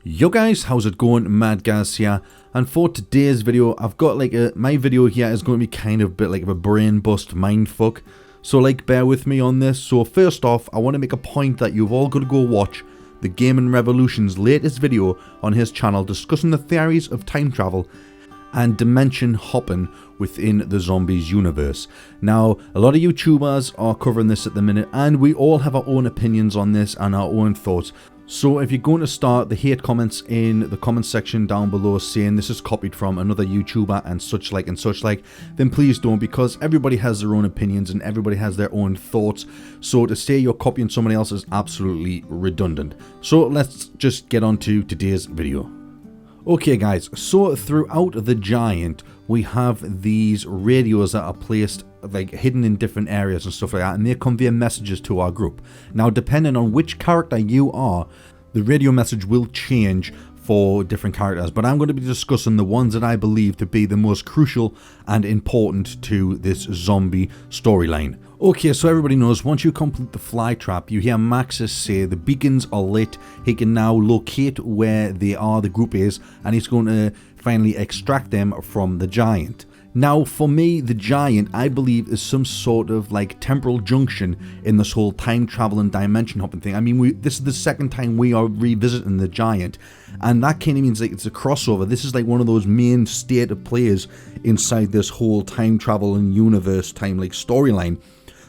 Yo guys, how's it going? Mad Gaz here, and for today's video I've got my video here is going to be kind of a bit like of a brain bust mindfuck, so bear with me on this. So first off, I want to make a point that you've all got to go watch the Gaming Revolution's latest video on his channel discussing the theories of time travel and dimension hopping within the zombies universe. Now, a lot of YouTubers are covering this at the minute, and we all have our own opinions on this and our own thoughts. So if you're going to start the hate comments in the comment section down below saying this is copied from another YouTuber and such like, then please don't, because everybody has their own opinions and everybody has their own thoughts. So to say you're copying somebody else is absolutely redundant. So let's just get on to today's video. Okay guys, so throughout the Giant we have these radios that are placed hidden in different areas and stuff like that, and they convey messages to our group. Now depending on which character you are, the radio message will change for different characters, but I'm going to be discussing the ones that I believe to be the most crucial and important to this zombie storyline. Okay, so everybody knows once you complete the fly trap, you hear Maxis say the beacons are lit. He can now locate where they are, the group is, and he's going to finally extract them from the Giant. Now, for me, the Giant, I believe, is some sort of temporal junction in this whole time travel and dimension hopping thing. I mean, this is the second time we are revisiting the Giant, and that kind of means it's a crossover. This is one of those main state of players inside this whole time travel and universe time storyline.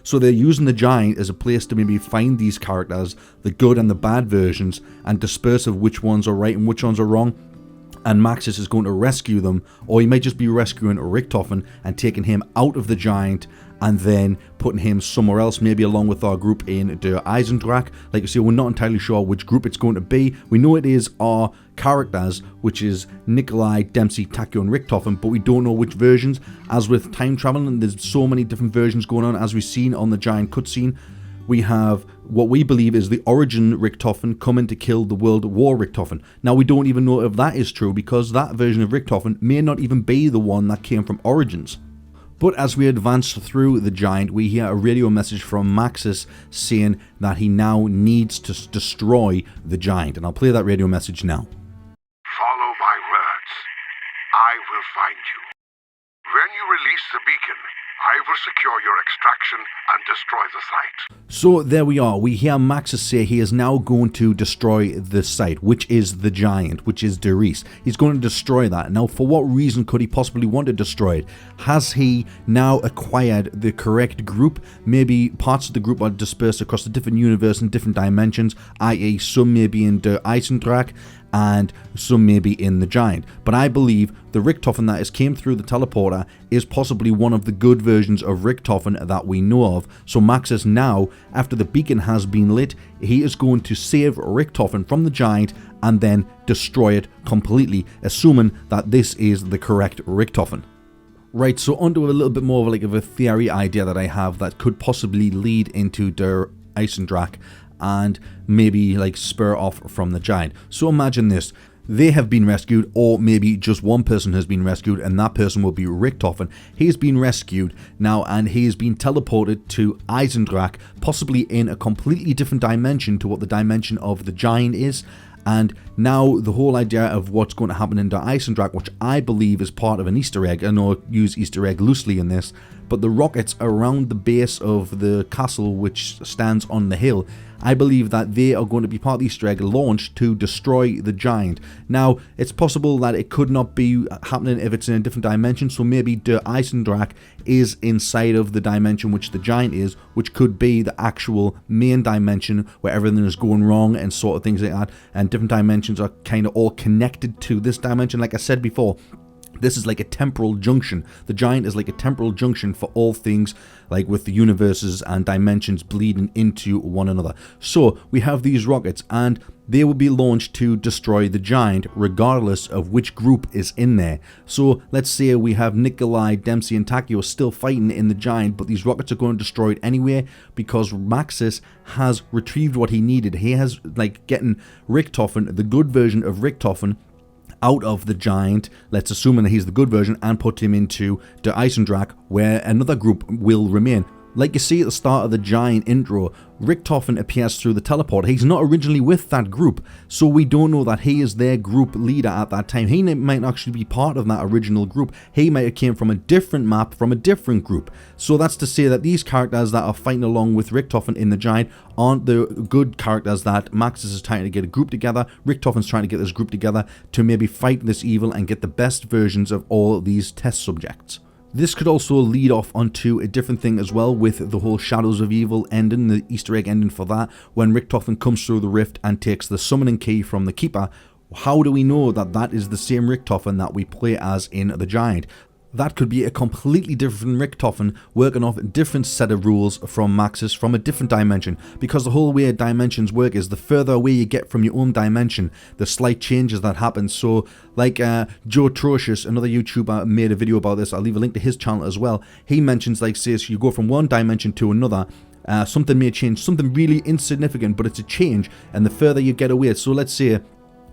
So they're using the Giant as a place to maybe find these characters, the good and the bad versions, and disperse of which ones are right and which ones are wrong. And Maxis is going to rescue them, or he might just be rescuing Richtofen and taking him out of the Giant and then putting him somewhere else, maybe along with our group in the EISENDRACHE. Like I say, we're not entirely sure which group it's going to be. We know it is our characters, which is Nikolai, Dempsey, Takio and Richtofen, but we don't know which versions. As with time traveling, there's so many different versions going on, as we've seen on the Giant cutscene. We have what we believe is the origin Richtofen coming to kill the World War Richtofen. Now, we don't even know if that is true, because that version of Richtofen may not even be the one that came from Origins. But as we advance through the Giant, we hear a radio message from Maxis saying that he now needs to destroy the Giant. And I'll play that radio message now. Follow my words. I will find you. When you release the beacon, I will secure your extraction and destroy the site. So there we are. We hear Maxis say he is now going to destroy the site, which is the Giant, which is Derice. He's going to destroy that. Now, for what reason could he possibly want to destroy it? Has he now acquired the correct group? Maybe parts of the group are dispersed across the different universe and different dimensions, i.e. some may be in the EISENDRACHE and some may be in the Giant. But I believe the Richtofen that has came through the teleporter is possibly one of the good versions of Richtofen that we know of. So Maxis now, after the beacon has been lit, he is going to save Richtofen from the Giant and then destroy it completely, assuming that this is the correct Richtofen. Right, so onto a little bit more of a theory idea that I have that could possibly lead into the EISENDRACHE and maybe spur off from the Giant. So imagine this. They have been rescued, or maybe just one person has been rescued, and that person will be Richtofen. He's been rescued now, and he's been teleported to EISENDRACHE, possibly in a completely different dimension to what the dimension of the Giant is. And now the whole idea of what's going to happen in the EISENDRACHE, which I believe is part of an Easter egg, I know I use Easter egg loosely in this, but the rockets around the base of the castle which stands on the hill, I believe that they are going to be part of the Easter egg launched to destroy the Giant. Now, it's possible that it could not be happening if it's in a different dimension, so maybe the EISENDRACHE is inside of the dimension which the Giant is, which could be the actual main dimension where everything is going wrong and sort of things like that, and different dimensions are kind of all connected to this dimension. Like I said before, this is like a temporal junction. The Giant is like a temporal junction for all things, with the universes and dimensions bleeding into one another. So we have these rockets, and they will be launched to destroy the Giant regardless of which group is in there. So let's say we have Nikolai, Dempsey and Takio still fighting in the Giant, but these rockets are going to destroy it anyway because Maxis has retrieved what he needed. He has getting Richtofen, the good version of Richtofen, out of the Giant, let's assume that he's the good version, and put him into the EISENDRACHE, where another group will remain. Like you see at the start of the Giant intro, Richthofen appears through the teleport. He's not originally with that group, so we don't know that he is their group leader at that time. He might actually be part of that original group. He might have came from a different map, from a different group. So that's to say that these characters that are fighting along with Richthofen in the Giant aren't the good characters that Maxis is trying to get a group together. Richthofen's trying to get this group together to maybe fight this evil and get the best versions of all these test subjects. This could also lead off onto a different thing as well with the whole Shadows of Evil ending, the Easter egg ending for that, when Richthofen comes through the rift and takes the summoning key from the Keeper. How do we know that that is the same Richthofen that we play as in the Giant? That could be a completely different Richthofen working off a different set of rules from Maxis from a different dimension, because the whole way dimensions work is the further away you get from your own dimension, the slight changes that happen. So like Joe TROCIOUS, another YouTuber, made a video about this. I'll leave a link to his channel as well. He mentions, like, says you go from one dimension to another, something may change, something really insignificant, but it's a change, and the further you get away. So let's say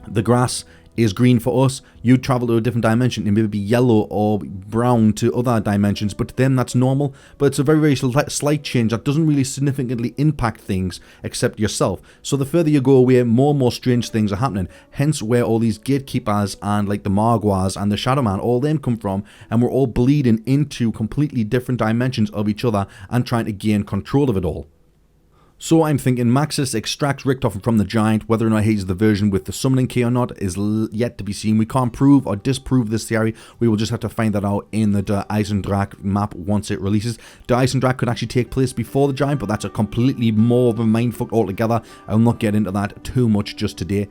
the grass is green for us, you travel to a different dimension, it may be yellow or brown to other dimensions, but to them that's normal. But it's a very, very slight change that doesn't really significantly impact things except yourself. So the further you go away, more and more strange things are happening. Hence where all these gatekeepers and like the Margwas and the Shadow Man, all them come from, and we're all bleeding into completely different dimensions of each other and trying to gain control of it all. So I'm thinking Maxis extracts Richthofen from the Giant. Whether or not he's the version with the summoning key or not is yet to be seen. We can't prove or disprove this theory. We will just have to find that out in the EISENDRACHE map once it releases. EISENDRACHE could actually take place before the Giant, but that's a completely more of a mindfuck altogether. I'll not get into that too much just today.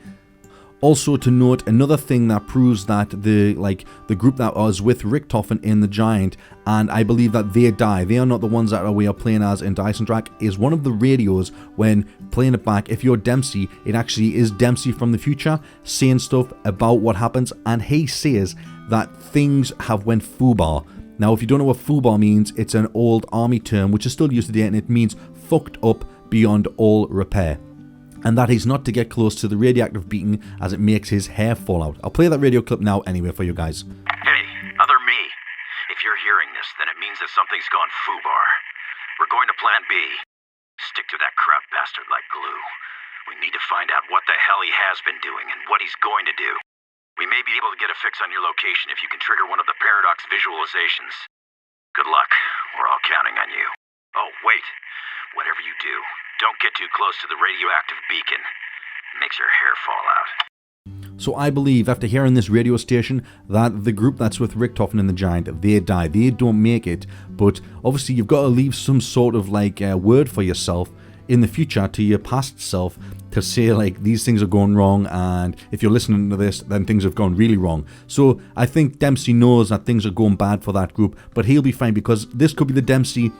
Also to note, another thing that proves that the group that was with Richthofen in the Giant, and I believe that they die, they are not the ones that we are playing as in EISENDRACHE, is one of the radios when playing it back. If you're Dempsey, it actually is Dempsey from the future saying stuff about what happens, and he says that things have went foobar. Now if you don't know what foobar means, it's an old army term which is still used today, and it means fucked up beyond all repair. And that is not to get close to the radioactive beacon as it makes his hair fall out. I'll play that radio clip now anyway for you guys. Hey, other me. If you're hearing this, then it means that something's gone foobar. We're going to plan B. Stick to that crap bastard like glue. We need to find out what the hell he has been doing and what he's going to do. We may be able to get a fix on your location if you can trigger one of the paradox visualizations. Good luck. We're all counting on you. Oh, wait. Whatever you do, don't get too close to the radioactive beacon. It makes your hair fall out. So I believe, after hearing this radio station, that the group that's with Richthofen in the Giant, they die. They don't make it. But obviously you've got to leave some sort of like word for yourself in the future to your past self to say like these things are going wrong, and if you're listening to this then things have gone really wrong. So I think Dempsey knows that things are going bad for that group, but he'll be fine because this could be the Dempsey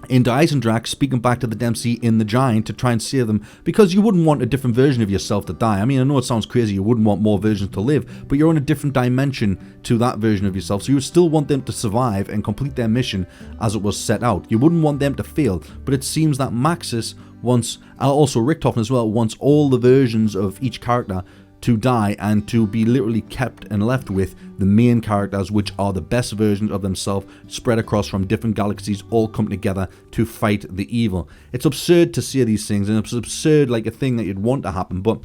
in EISENDRACHE speaking back to the Dempsey in the Giant to try and save them, because you wouldn't want a different version of yourself to die. I mean, I know it sounds crazy, you wouldn't want more versions to live, but you're in a different dimension to that version of yourself, so you would still want them to survive and complete their mission as it was set out. You wouldn't want them to fail, but it seems that Maxis wants, also Richthofen as well, wants all the versions of each character to die and to be literally kept and left with the main characters, which are the best versions of themselves spread across from different galaxies, all come together to fight the evil. It's absurd to say these things, and it's absurd, like a thing that you'd want to happen, but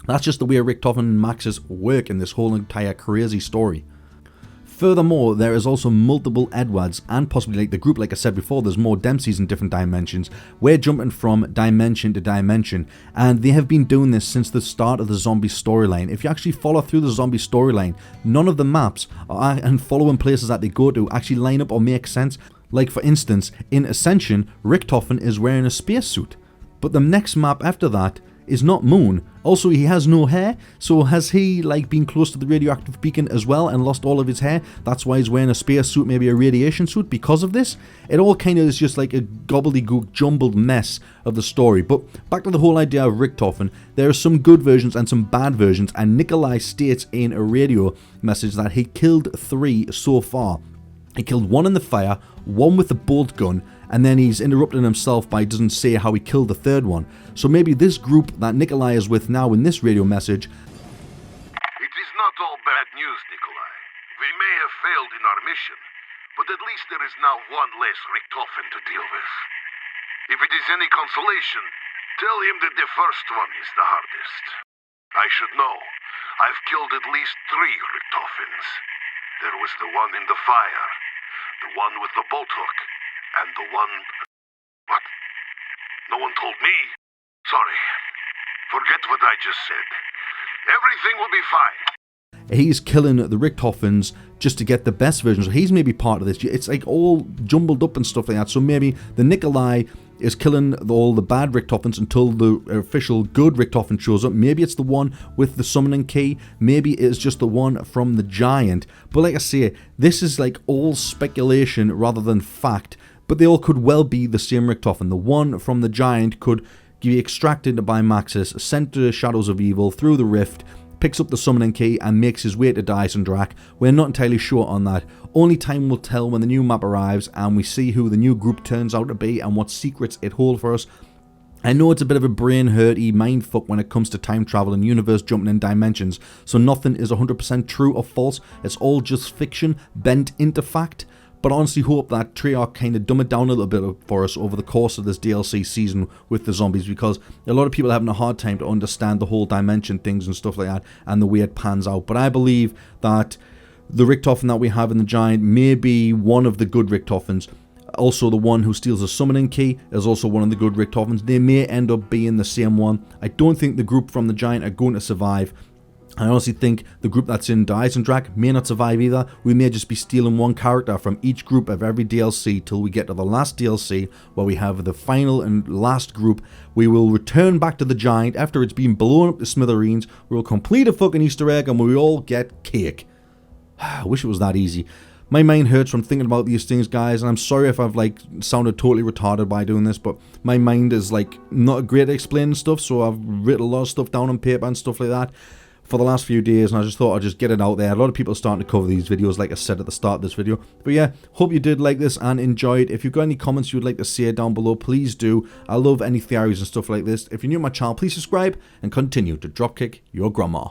that's just the way Richthofen and Maxis work in this whole entire crazy story. Furthermore, there is also multiple Edwards and possibly like the group, like I said before, there's more Dempseys in different dimensions. We're jumping from dimension to dimension, and they have been doing this since the start of the zombie storyline. If you actually follow through the zombie storyline, none of the maps and following places that they go to actually line up or make sense. Like for instance, in Ascension, Richthofen is wearing a spacesuit, but the next map after that is not Moon. Also, he has no hair, so has he like been close to the radioactive beacon as well and lost all of his hair? That's why he's wearing a spacesuit, maybe a radiation suit because of this? It all kind of is just like a gobbledygook jumbled mess of the story. But back to the whole idea of Richthofen, there are some good versions and some bad versions, and Nikolai states in a radio message that he killed 3 so far. He killed 1 in the fire, 1 with the bolt gun, and then he's interrupting himself by doesn't say how he killed the 3rd one. So maybe this group that Nikolai is with now in this radio message... It is not all bad news, Nikolai. We may have failed in our mission, but at least there is now one less Richthofen to deal with. If it is any consolation, tell him that the first one is the hardest. I should know. I've killed at least 3 richtofens. There was the one in the fire, the one with the boat hook, and the one... What? No one told me? Sorry. Forget what I just said. Everything will be fine. He's killing the richtofens just to get the best version. So he's maybe part of this. It's like all jumbled up and stuff like that. So maybe the Nikolai is killing all the bad richtofens until the official good richtofen shows up. Maybe it's the one with the summoning key. Maybe it's just the one from the giant. But like I say, this is like all speculation rather than fact. But they all could well be the same richtofen. The one from the giant could be extracted by Maxis, sent to Shadows of Evil through the rift, picks up the summoning key and makes his way to EISENDRACHE. We're not entirely sure on that. Only time will tell when the new map arrives and we see who the new group turns out to be and what secrets it holds for us. I know it's a bit of a brain-hurty mindfuck when it comes to time travel and universe jumping in dimensions, so nothing is 100% true or false. It's all just fiction bent into fact. But I honestly hope that Treyarch kind of dumb it down a little bit for us over the course of this DLC season with the zombies, because a lot of people are having a hard time to understand the whole dimension things and stuff like that and the way it pans out. But I believe that the richtofen that we have in the giant may be one of the good richtofens. Also, the one who steals the summoning key is also one of the good richtofens. They may end up being the same one. I don't think the group from the giant are going to survive. I honestly think the group that's in EISENDRACHE may not survive either. We may just be stealing one character from each group of every DLC till we get to the last DLC where we have the final and last group. We will return back to the giant after it's been blown up to smithereens. We'll complete a fucking Easter egg and we all get cake. I wish it was that easy. My mind hurts from thinking about these things, guys, and I'm sorry if I've like sounded totally retarded by doing this, but my mind is like not great at explaining stuff, so I've written a lot of stuff down on paper and stuff like that for the last few days, and I just thought I'd just get it out there. A lot of people are starting to cover these videos, like I said at the start of this video. But yeah, hope you did like this and enjoyed. If you've got any comments you would like to say down below, please do. I love any theories and stuff like this. If you're new to my channel, please subscribe and continue to dropkick your grandma.